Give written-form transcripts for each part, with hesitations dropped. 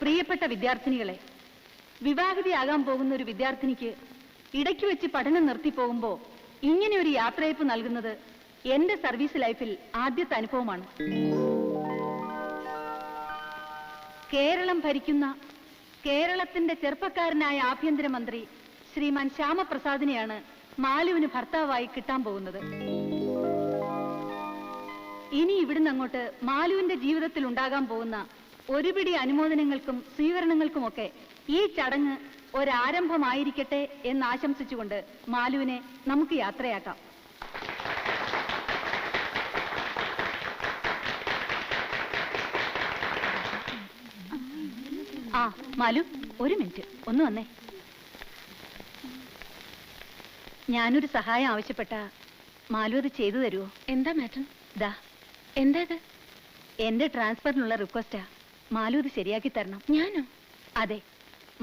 പ്രിയപ്പെട്ട വിദ്യാർത്ഥിനികളെ, വിവാഹിതയാകാൻ പോകുന്ന ഒരു വിദ്യാർത്ഥിനിക്ക് ഇടയ്ക്ക് വെച്ച് പഠനം നിർത്തിപ്പോകുമ്പോൾ ഇങ്ങനെ ഒരു യാത്രയയപ്പ് നൽകുന്നത് എന്റെ സർവീസ് ലൈഫിൽ ആദ്യത്തെ അനുഭവമാണ്. കേരളം ഭരിക്കുന്ന കേരളത്തിന്റെ ചെറുപ്പക്കാരനായ ആഭ്യന്തരമന്ത്രി ശ്രീമാൻ ശ്യാമപ്രസാദിനെയാണ് മാലുവിന് ഭർത്താവായി കിട്ടാൻ പോകുന്നത്. ഇനി ഇവിടുന്ന് അങ്ങോട്ട് മാലുവിന്റെ ജീവിതത്തിൽ ഉണ്ടാകാൻ പോകുന്ന ഒരുപിടി അനുമോദനങ്ങൾക്കും സ്വീകരണങ്ങൾക്കുമൊക്കെ ഈ ചടങ്ങ് ഒരാരംഭമായിരിക്കട്ടെ എന്ന് ആശംസിച്ചുകൊണ്ട് മാലുവിനെ നമുക്ക് യാത്രയാക്കാം. ആ മാലു, ഒരു മിനിറ്റ് ഒന്ന് വന്നേ. ഞാനൊരു സഹായം ആവശ്യപ്പെട്ട മാലു അത് ചെയ്തു തരുമോ? എന്താ മാഡം? ദാ, എന്താ ഇത്? എന്റെ ട്രാൻസ്ഫറിനുള്ള റിക്വസ്റ്റാ. മാലു ഇത് ശരിയാക്കി തരണം. ഞാനോ? അതെ,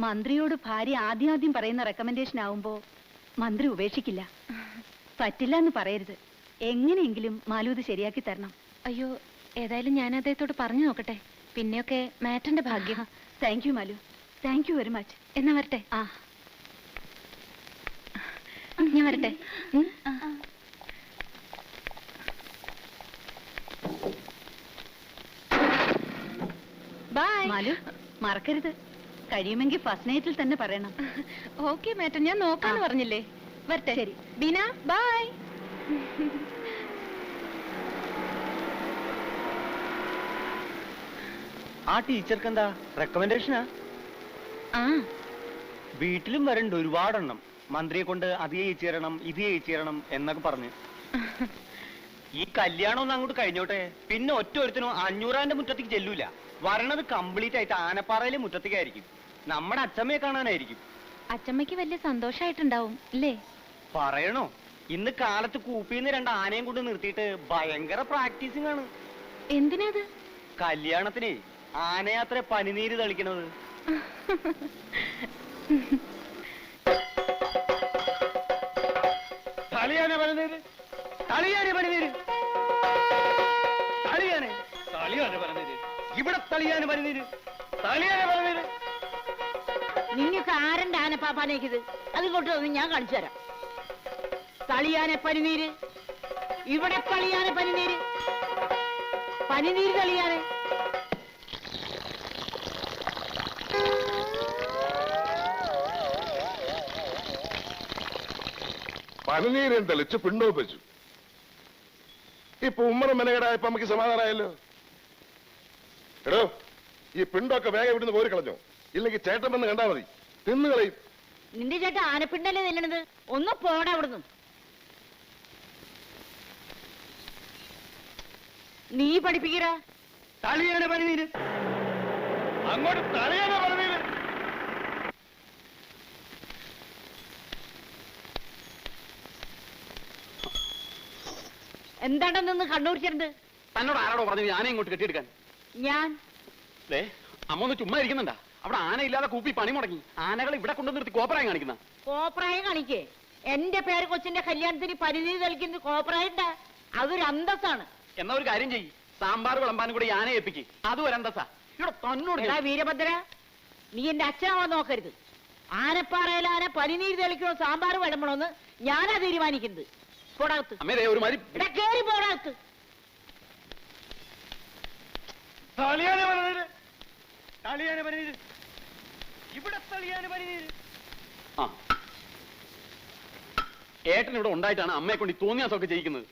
മന്ത്രിയോട് ഭാര്യ ആദ്യം പറയുന്ന റെക്കമെൻഡേഷൻ ആവുമ്പോ മന്ത്രി ഉപേക്ഷിക്കില്ല. പറ്റില്ല എന്ന് പറയരുത്. എങ്ങനെയെങ്കിലും മാലു ഇത് ശരിയാക്കി തരണം. അയ്യോ, ഏതായാലും ഞാൻ അദ്ദേഹത്തോട് പറഞ്ഞു നോക്കട്ടെ. പിന്നെയൊക്കെ മാറ്റന്റെ ഭാഗ്യം. Thank you Malu, thank you very much. എന്നാ വരട്ടെ. ആ, ഞാൻ വരട്ടെ. ബൈ മാലു. മറക്കരുത്, കഴിയുമെങ്കിൽ ഫസ്റ്റ് നൈറ്റിൽ തന്നെ പറയണം. ഓക്കെ മാറ്റം, ഞാൻ നോക്കാന്ന് പറഞ്ഞില്ലേ. വരട്ടെ. ശരി ബീന, ബൈ. ആ ടീച്ചർക്ക് എന്താ റെക്കമെൻഡേഷനാ? ആ, വീട്ടിലും വരണ്ട് ഒരുപാടെണ്ണം. മന്ത്രിയെ കൊണ്ട് അത് ജയിച്ചു തരണം, ഇത് ജയിച്ചു തരണം എന്നൊക്കെ പറഞ്ഞ്. ഈ കല്യാണം ഒന്ന് അങ്ങോട്ട് കഴിഞ്ഞോട്ടെ, പിന്നെ ഒറ്റ ഒരുത്തിനും 500 മുറ്റത്തേക്ക് ചെല്ലൂല. വരണത് കംപ്ലീറ്റ് ആയിട്ട് ആനപ്പാറയിലെ മുറ്റത്തേക്കായിരിക്കും. നമ്മുടെ അച്ഛമ്മയെ കാണാനായിരിക്കും. അച്ചമ്മയ്ക്ക് വലിയ സന്തോഷായിട്ടുണ്ടാവും അല്ലേ? പറയണോ, ഇന്ന് കാലത്ത് കൂപ്പിന്ന് 2 ആനയും കൊണ്ട് നിർത്തിയിട്ട് ഭയങ്കര പ്രാക്ടീസിംഗ് ആണ്. എന്തിനാത്? കല്യാണത്തിന് ആനയാത്ര പനിനീര് തളിക്കണത്. തളിയാനെ പനിനീര്, തളിയാനെ പനിനീര്, തളിയാനെ തളിയാനെ പനിനീര്, ഇവിടെ തളിയാനെ പനിനീര്, തളിയാനെ പനിനീര്. നിങ്ങൾക്ക് ആരന്റെ ആനപ്പാപ്പാനേക്കിത്? അതിങ്ങോട്ട് വന്ന് ഞാൻ കാണിച്ചു തരാം. തളിയാനെ പനിനീര്, ഇവിടെ തളിയാനെ പനിനീര്, പനിനീര് തളിയാനെ. പനിനീരും തെളിച്ച് പിണ്ടവും വെച്ചു. ഇപ്പൊ ഉമ്മറും മെനകേടായപ്പോ നമുക്ക് സമാധാനമായല്ലോ. എടോ, ഈ പിണ്ടൊക്കെ വേഗം ഇവിടുന്ന് പോരി കളഞ്ഞോ, ഇല്ലെങ്കിൽ ചേട്ടൻ വന്ന് കണ്ടാ മതി, തിന്നുകളയും. നിന്റെ ചേട്ടൻ ആനപ്പിണ്ടല്ലേ തിന്നണത്? ഒന്ന് പോടാ അവിടുന്ന്. നീ പഠിപ്പിക്കടാ. തളിയാനെ പനിനീര്, അങ്ങോട്ട് തളിയാനെ പനിനീര്. എന്താണ്ടാ നിന്ന് കണ്ണൂരിച്ചിരുന്നത്? തന്നോട് ആരോടോ പറഞ്ഞു ആനയെ ഇങ്ങോട്ട് കെട്ടിയെടുക്കാൻ? ഞാൻ അമ്മ ഒന്ന് ചുമ്മാ ഇരിക്കുന്നുണ്ടാ? അവിടെ ആന ഇല്ലാതെ കൂപ്പി പണി മുടങ്ങി. ആനകൾ ഇവിടെ കൊണ്ടു നിർത്തി കോപ്പറായി കാണിക്കുന്ന. കോപ്രായം കാണിക്കേ? എന്റെ പേര് കൊച്ചിന്റെ കല്യാണത്തിന് പനിനീര് തളിക്കുന്നത് കോപ്രായണ്ടാ? അതൊരു അന്തസ്സാണ്. എന്നാ ഒരു കാര്യം ചെയ്യ്, സാമ്പാർ വിളമ്പാനും കൂടി ആനയെ ഏൽപ്പിക്ക്. അതും ഒരു അന്തസ്സാ. ഇവിടെ തന്നോട് എടാ വീരഭദ്ര, നീ എന്റെ അച്ഛനാവാൻ നോക്കരുത്. ആനപ്പാറയിൽ ആന പനിനീര് തെളിക്കണോ സാമ്പാർ വിളമ്പണോന്ന് ഞാനാ തീരുമാനിക്കുന്നത്. പോടാകത്ത്. അമ്മേ ഒരു മാതിരി എടാ കേറി പോടാകത്ത്. തളിയാനെ പനിനീര്, തളിയാനെ പനിനീര്, ഇവിടെ തളിയാനെ പനിനീര്. ആ, ഏട്ടൻ ഇവിടെ ഉണ്ടായിട്ടാണ് അമ്മയെ കൊണ്ട് തോന്നിയാസമൊക്കെ ചെയ്യിക്കുന്നത്.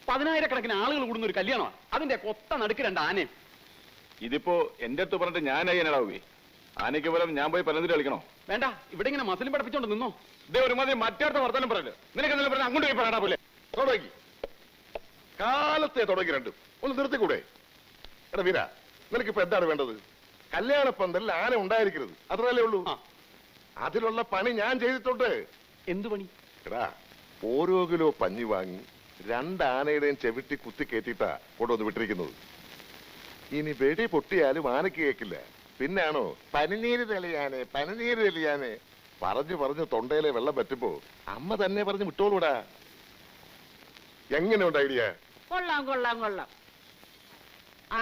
10,000 ആളുകൾ കൂടുന്ന ഒരു കല്യാണമാണ്. അതിന്റെ കൊത്ത നടുക്ക് 2 ആനയും. ഇതിപ്പോ എന്റെ അടുത്ത് പറഞ്ഞിട്ട് ഞാൻ അയ്യനാടാവേ. ആനയ്ക്ക് പോലും ഞാൻ പോയി പലതിരി കളിക്കണോ? വേണ്ട, ഇവിടെ ഇങ്ങനെ മസിലും പഠിപ്പിച്ചോണ്ട് നിന്നോ. ഇതേ ഒരു മതി മറ്റേടത്ത് വർത്താനം പറയല്ലോ. നിനക്ക് എന്തെങ്കിലും പറഞ്ഞാൽ അങ്ങോട്ട് പോയി പറയണ പോലെ തുടങ്ങി. കാലത്തെ തുടങ്ങി രണ്ടും ഒന്ന് നിർത്തിക്കൂടെ? എടാ വീര, നിനക്കിപ്പോ എന്താണ് വേണ്ടത്? കല്യാണ പന്തലിൽ ആന ഉണ്ടായിരിക്കരുത്, അത്രയല്ലേ ഉള്ളൂ. അതിലുള്ള പണി ഞാൻ ചെയ്തിട്ടുണ്ട്. എന്തു പണി? എടാ, ഓരോ കിലോ പഞ്ഞി വാങ്ങി 2 ആനയുടെയും ചെവിട്ടി കുത്തി കയറ്റിട്ടാ കൊണ്ടുവന്ന് വിട്ടിരിക്കുന്നത്. ഇനി വെടി പൊട്ടിയാലും ആനയ്ക്ക് കേൾക്കില്ല. പിന്നാണോ പനിനീര് തെളിയാനെ പനിനീര് തെളിയാനെ പറഞ്ഞു തൊണ്ടയിലെ വെള്ളം പറ്റുമ്പോ അമ്മ തന്നെ പറഞ്ഞു വിട്ടോളൂടാ. എങ്ങനെയുണ്ട് ഐഡിയ? കൊള്ളാം കൊള്ളാം കൊള്ളാം.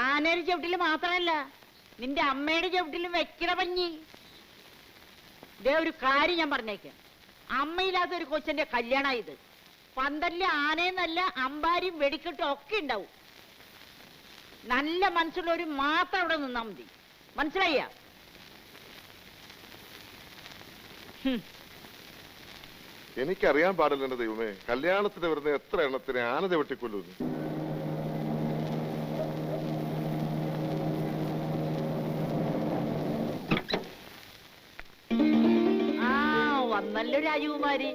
ആനയുടെ ചവിട്ടില് മാത്രമല്ല നിന്റെ അമ്മയുടെ ചവിട്ടിലും വെക്കണ പഞ്ഞി. ഇതേ ഒരു കാര്യം ഞാൻ പറഞ്ഞേക്കാം, അമ്മയില്ലാത്ത ഒരു കൊച്ചന്റെ കല്യാണം ഇത്. പന്തലിലെ ആനയെന്നല്ല അമ്പാരിയും വെടിക്കെട്ടും ഒക്കെ ഉണ്ടാവും. നല്ല മനസ്സുള്ളവര് മാത്രം അവിടെ നിന്നാ മതി. മനസ്സിലായ? എനിക്കറിയാൻ പാടില്ല എന്റെ ദൈവമേ, കല്യാണത്തിന് വരുന്ന എത്ര എണ്ണത്തിന് ആന ചവിട്ടിക്കൊല്ലുന്നു. വന്നല്ലോ രാജകുമാരി,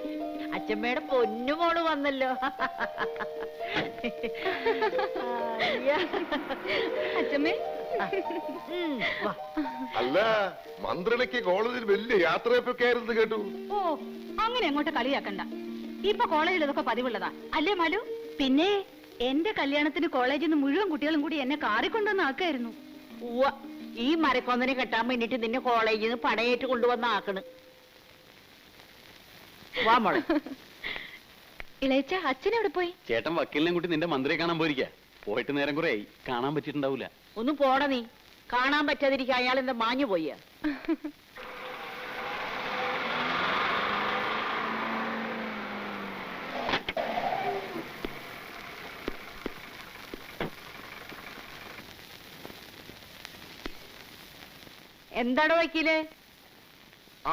അച്ഛമ്മയുടെ പൊന്നുമോള് വന്നല്ലോ. അച്ഛമ്മേ. അല്ല, മന്ത്രിണിക്ക് കോളേജിൽ വലിയ യാത്രയൊക്കെ ആയിരുന്നു കേട്ടു. ഓ, അങ്ങനെ അങ്ങോട്ട് കളിയാക്കണ്ട. ഇപ്പൊ കോളേജിൽ ഇതൊക്കെ പതിവുള്ളതാ അല്ലേ മാലു? പിന്നെ എന്റെ കല്യാണത്തിന് കോളേജിൽ നിന്ന് മുഴുവൻ കുട്ടികളും കൂടി എന്നെ കാറിക്കൊണ്ടുവന്ന് ആക്കായിരുന്നു. ഉവ്വ, ഈ മരക്കൊന്നനെ കെട്ടാൻ വേണ്ടിട്ട് നിന്നെ കോളേജിൽ നിന്ന് പടയേറ്റ് കൊണ്ടുവന്ന് ആക്കണ്. വാ മോളെ. ഇളയച്ച അച്ഛനെവിടെ പോയി? ചേട്ടൻ വക്കീലിനെ കൂട്ടി നിന്റെ മന്ത്രിയെ കാണാൻ പോയിരിക്കാ. പോയിട്ട് നേരം കുറെ കാണാൻ പറ്റിയിട്ടുണ്ടാവൂല. ഒന്ന് പോട നീ. കാണാൻ പറ്റാതിരിക്കുക അയാൾ എന്താ മാഞ്ഞു പോയ? എന്താടോ വക്കീലേ?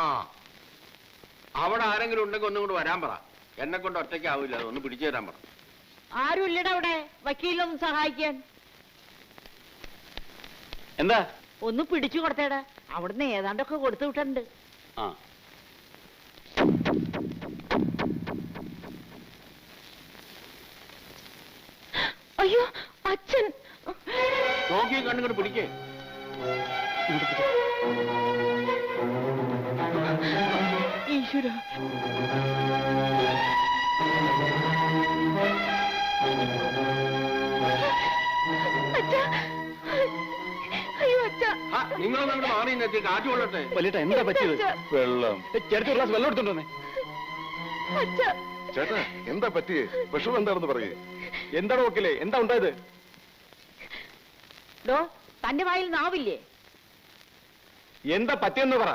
ആ, അവിടെ ആരെങ്കിലും ഉണ്ടെങ്കിൽ ഒന്നും കൂടെ വരാൻ പറ. എന്നെ കൊണ്ട് ഒറ്റയ്ക്ക് ആവില്ല, ഒന്ന് പിടിച്ചു തരാൻ പറ. ആരും ഇല്ലടാ അവിടെ വക്കീലൊന്നും സഹായിക്കാൻ. എന്താ? ഒന്ന് പിടിച്ചു കൊടുത്തേടാ, അവിടുന്ന് ഏതാണ്ടൊക്കെ കൊടുത്തു വിട്ടുണ്ട്. ആ, അയ്യോ അച്ഛൻ. നോക്കി കണ്ണുകൊണ്ട് പിടിക്കേ. ഈശ്വര, അയ്യോ അച്ഛ. നിങ്ങളൊന്നും അങ്ങോട്ട് മാറി എത്തി കാറ്റ് കൊള്ളട്ടെ. വലിയേട്ടാ എന്താ പറ്റിയത്? വെള്ളം. ചേട്ടത്തി ഒരു ഗ്ലാസ് വെള്ളം എടുത്തോണ്ടേ. ചേട്ടാ എന്താ പറ്റിയേ? വിഷമം എന്താണെന്ന് പറയേ. എന്താണ് വക്കീലേ, എന്താ ഉണ്ടായത്? ഡോ, തന്റെ വായിൽ നാവില്ലേ? എന്താ പറ്റിയെന്ന് പറ.